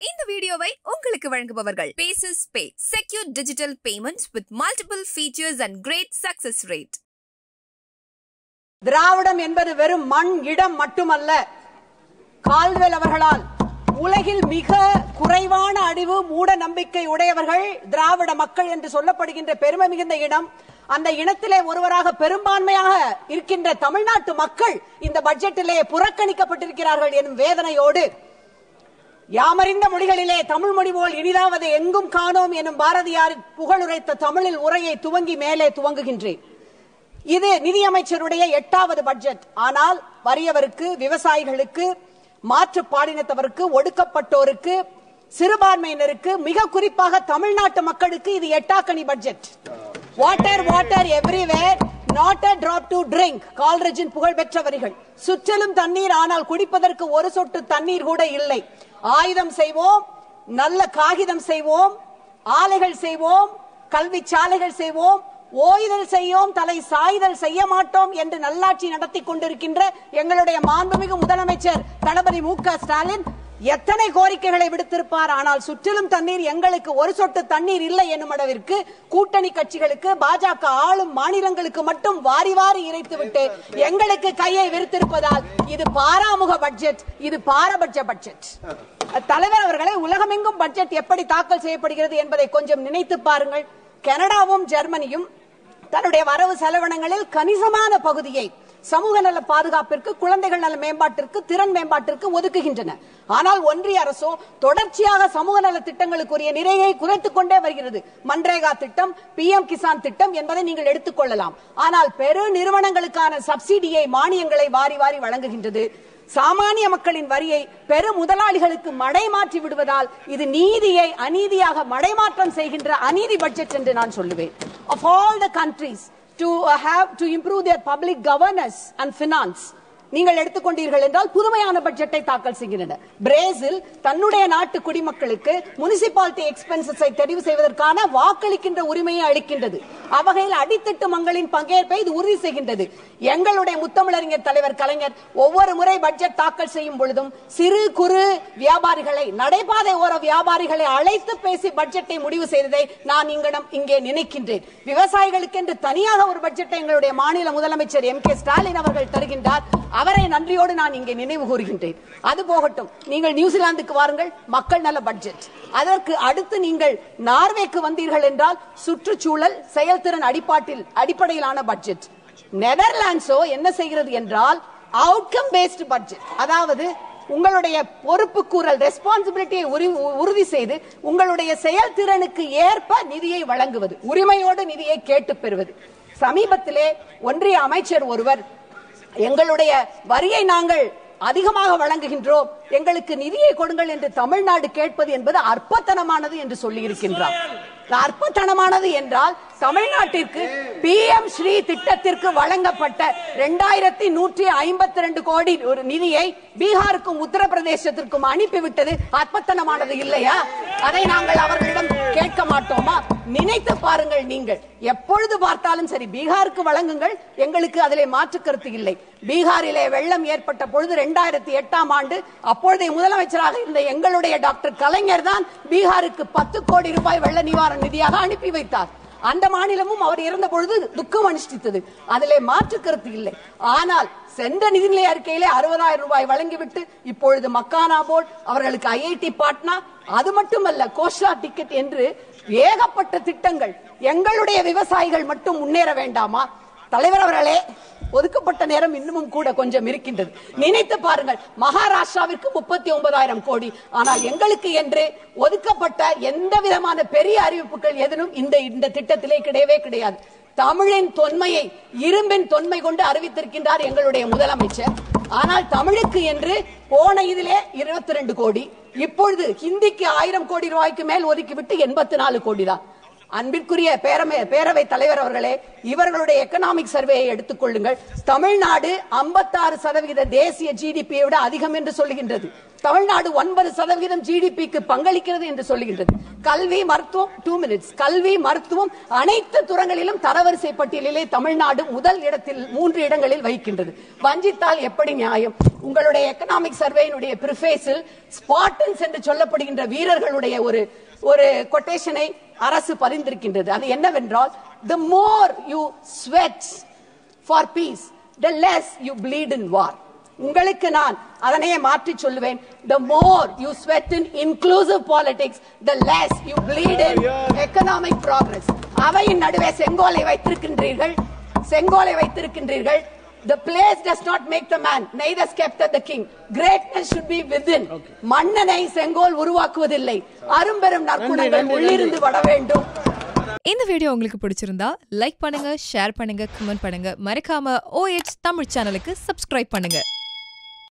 இந்த வீடியோவை உங்களுக்கு வழங்குபவர்கள் Paces Pay, secure digital payments with multiple features and great success rate. திராவிடம் என்பது வெறும் மண் இடம் மட்டுமல்ல. கால்டுவெல் அவர்களால் உலகில் மிக குறைவான அறிவு மூட நம்பிக்கை உடையவர்கள் திராவிட மக்கள் என்று சொல்லப்படுகின்ற பெருமை மிகுந்த இடம். அந்த இனத்திலே ஒருவராக பெரும்பான்மையாக இருக்கின்ற தமிழ்நாட்டு மக்கள் இந்த பட்ஜெட்டிலே புறக்கணிக்கப்பட்டிருக்கிறார்கள் எனும் வேதனையோடு யாமறிந்த மொழிகளிலே தமிழ் மொழி போல் இனிதாவது எங்கும் காணோம் எனும் பாரதியார் புகழுரைத்த தமிழில் உரையை துவங்கி மேலே துவங்குகின்றேன். இது நிதியமைச்சருடைய 8வது பட்ஜெட். ஆனால் வறியவருக்கு, விவசாயிகளுக்கு, மாற்றுப்பாலினத்தவருக்கு, ஒடுக்கப்பட்டோருக்கு, சிறுபான்மையினருக்கு, மிக குறிப்பாக தமிழ்நாட்டு மக்களுக்கு இது எட்டாக்கனி budget. Water water everywhere, not a drop to drink. கால்ரஜின் புகழ்பெற்ற வரிகள். சுற்றிலும் தண்ணீர், ஆனால் குடிப்பதற்கு ஒரு சொட்டு தண்ணீர் கூட இல்லை. ஆயுதம் செய்வோம், நல்ல காகிதம் செய்வோம், ஆலைகள் செய்வோம், கல்வி சாலைகள் செய்வோம், ஓய்தல் செய்யோம், தலை சாய்தல் செய்ய மாட்டோம் என்று நல்லாட்சி நடத்தி கொண்டிருக்கின்ற எங்களுடைய மாண்புமிகு முதலமைச்சர் தளபதி மு.க. ஸ்டாலின் எத்தனை கோரிக்கைகளை விடுத்திருப்பார். ஆனால் சுற்றிலும் தண்ணீர், எங்களுக்கு ஒரு சொட்டு தண்ணீர் இல்லை என்னும் அளவிற்கு கூட்டணி கட்சிகளுக்கு, பாஜக ஆளும் மாநிலங்களுக்கு மட்டும் வாரி வாரி இறைத்துவிட்டு எங்களுக்கு கையை விரித்திருப்பதால் இது பாராமுக பட்ஜெட், இது பாரபட்ச பட்ஜெட். தலைவர் அவர்களை, உலகமெங்கும் பட்ஜெட் எப்படி தாக்கல் செய்யப்படுகிறது என்பதை கொஞ்சம் நினைத்து பாருங்கள். கனடாவும் ஜெர்மனியும் தன்னுடைய வரவு செலவினங்களில் கணிசமான பகுதியை சமூக நல பாதுகாப்பிற்கு, குழந்தைகள் நல மேம்பாட்டிற்கு, திறன் மேம்பாட்டிற்கு ஒதுக்குகின்றன. ஆனால் ஒன்றிய அரசோ தொடர்ச்சியாக சமூக நல திட்டங்களுக்குரிய நிறையை குறைத்துக் கொண்டே வருகிறது. மன்ரேகா திட்டம், PM கிசான் திட்டம் என்பதை நீங்கள் எடுத்துக் கொள்ளலாம். ஆனால் பெரு நிறுவனங்களுக்கான சப்சிடியை, மானியங்களை வாரி வாரி வழங்குகின்றது. சாமானிய மக்களின் வரியை பெரு முதலாளிகளுக்கு மடைமாற்றி விடுவதால் இது நீதியை அநீதியாக மடைமாற்றம் செய்கின்ற அநீதி பட்ஜெட் என்று நான் சொல்லுவேன். Of all the countries to improve their public governance and finance, நீங்கள் எடுத்துக்கொண்டீர்கள் என்றால் புதுமையான பட்ஜெட்டை தாக்கல் செய்கின்றனர். பிரேசில் தன்னுடைய நாட்டு குடிமக்களுக்கு முனிசிபாலிட்டி எக்ஸ்பென்சஸை தெரிவு செய்வதற்கான வாக்களிக்கின்ற உரிமையை அளிக்கின்றது. அவ்வகையில் அடித்தட்டு மக்களின் பங்கேற்பை இது உறுதி செய்கின்றது. எங்களுடைய முத்தமிழறிஞர் தலைவர் கலைஞர் ஒவ்வொரு முறை பட்ஜெட் தாக்கல் செய்யும் பொழுதும் சிறு குறு வியாபாரிகளை, நடைபாதை ஓர வியாபாரிகளை அழைத்து பேசி பட்ஜெட்டை முடிவு செய்ததை நான் இங்கே நினைக்கின்றேன். விவசாயிகளுக்கு என்று தனியாக ஒரு பட்ஜெட்டை எங்களுடைய மாநில முதலமைச்சர் M.K. ஸ்டாலின் அவர்கள் தருகின்றார். அவரை நன்றியோடு நான் இங்கே நினைவு கூறுகின்றேன். அது போகட்டும், நீங்கள் நியூசிலாந்துக்கு வாருங்கள், மக்கள் நல பட்ஜெட். அதற்கு அடுத்து நீங்கள் நார்வேக்கு வந்தீர்கள் என்றால் சுற்றுச்சூழல், செயல்திறன் அடிப்படையிலான பட்ஜெட். நெதர்லாண்ட்ஸோ என்ன செய்கிறது என்றால் அவுட்கம் பேஸ்ட் பட்ஜெட். அதாவது உங்களுடைய பொறுப்பு கூறல், ரெஸ்பான்சிபிலிட்டியை உறுதி செய்து உங்களுடைய செயல்திறனுக்கு ஏற்ப நிதியை வழங்குவது, உரிமையோடு நிதியை கேட்டு பெறுவது. சமீபத்திலே ஒன்றிய அமைச்சர் ஒருவர், எங்களுடைய வரியை நாங்கள் அதிகமாக வழங்குகின்றோம், எங்களுக்கு நிதியை கொடுங்கள் என்று தமிழ்நாடு கேட்பது என்பது அற்பத்தனமானது என்று சொல்லி இருக்கின்றார். அற்பத்தனமானது என்றால் தமிழ்நாட்டிற்கு PM ஸ்ரீ திட்டத்திற்கு வழங்கப்பட்ட 2152 கோடி ஒரு நிதியை பீகாருக்கும் உத்தரப்பிரதேசத்திற்கும் அனுப்பிவிட்டது அற்பத்தனமானது இல்லையா? அதை நாங்கள் அவர்களிடம் கேட்க மாட்டோமா? நினைத்து பாருங்கள். நீங்கள் எப்பொழுது பார்த்தாலும் சரி, பீகாருக்கு வழங்குங்கள், எங்களுக்கு அதிலே மாற்று கருத்து இல்லை. பீகாரிலே வெள்ளம் ஏற்பட்ட பொழுது 2008ஆம் ஆண்டு அப்பொழுதைய முதலமைச்சராக இருந்த எங்களுடைய டாக்டர் கலைஞர் தான் பீகாருக்கு 10 கோடி ரூபாய் வெள்ள நிவாரண நிதியாக அனுப்பி வைத்தார். அந்த மாநிலமும் அவர் இறந்த பொழுது துக்கம் அனுஷ்டித்தது, அதிலே மாற்று கருத்து இல்லை. ஆனால் சென்ற நிதிநிலை அறிக்கையிலே 60,000 ரூபாய் வழங்கிவிட்டு இப்பொழுது மக்கானா போர்ட், அவர்களுக்கு IIT பாட்னா, அது மட்டுமல்ல கோஷா டிக்கெட் என்று ஏகப்பட்ட திட்டங்கள். எங்களுடைய விவசாயிகள் மட்டும் முன்னேற வேண்டாமா? தலைவர் அவர்களே, ஒதுக்கப்பட்ட நேரம் இன்னமும் கூட கொஞ்சம் இருக்கின்றது. நினைத்து பாருங்கள், மகாராஷ்டிராவிற்கு 39,000 கோடி. ஆனால் எங்களுக்கு என்று ஒதுக்கப்பட்ட எந்த விதமான பெரிய அறிவிப்புகள் எதுவும் இந்த திட்டத்திலே கிடையவே கிடையாது. தமிழின் தொன்மையை இரும்பின் தொன்மை கொண்டு அறிவித்திருக்கின்றார் எங்களுடைய முதலமைச்சர். ஆனால் தமிழுக்கு என்று போன இதிலே 22 கோடி, இப்பொழுது ஹிந்திக்கு 1000 கோடி ரூபாய்க்கு மேல் ஒதுக்கிவிட்டு 84 கோடி தான். அன்பிற்குரிய பேரவை தலைவர் அவர்களே, இவர்களுடைய எக்கனாமிக் சர்வேயை எடுத்துக்கொள்ளுங்கள். தமிழ்நாடு 56% தேசிய ஜிடிபியை விட அதிகம் என்று சொல்லுகின்றது. தமிழ்நாடு 9% ஜிடிபிக்கு பங்களிக்கிறது என்று சொல்லுகின்றது. கல்வி, மருத்துவம் 2 minutes. கல்வி, மருத்துவம் அனைத்து துறைகளிலும் தரவரிசை பட்டியலிலே தமிழ்நாடு முதல் இடத்தில் 3 இடங்களில் வைக்கின்றது. வஞ்சித்தால் எப்படி நியாயம்? உங்களுடைய எக்கனாமிக் சர்வேயினுடைய பிரிஃபேஸில் ஸ்பார்டன்ஸ் என்று சொல்லப்படுகின்ற வீரர்களுடைய ஒரு கொட்டேஷனை அரசு பதிந்திருக்கின்றது. அது என்னவென்றால், the more you sweat for peace, the less you bleed in war. உங்களுக்கு நான் அதனையே மாற்றி சொல்லுவேன், the more you sweat in inclusive politics, the less you bleed in economic progress. அவையின் நடுவே செங்கோலை வைத்திருக்கின்றீர்கள். The place does not make the man, neither scepter the king. Greatness should be within. மன்னனை செங்கோல் உருவாக்குவதில்லை, அரும்பெரும் நற்குணங்கள் உள்ளிருந்து வர வேண்டும். இந்த வீடியோ உங்களுக்கு பிடிச்சிருந்தா லைக் பண்ணுங்க, ஷேர் பண்ணுங்க, கமெண்ட் பண்ணுங்க. மறக்காம OH தமிழ் சேனலுக்கு சப்ஸ்கிரைப் பண்ணுங்க.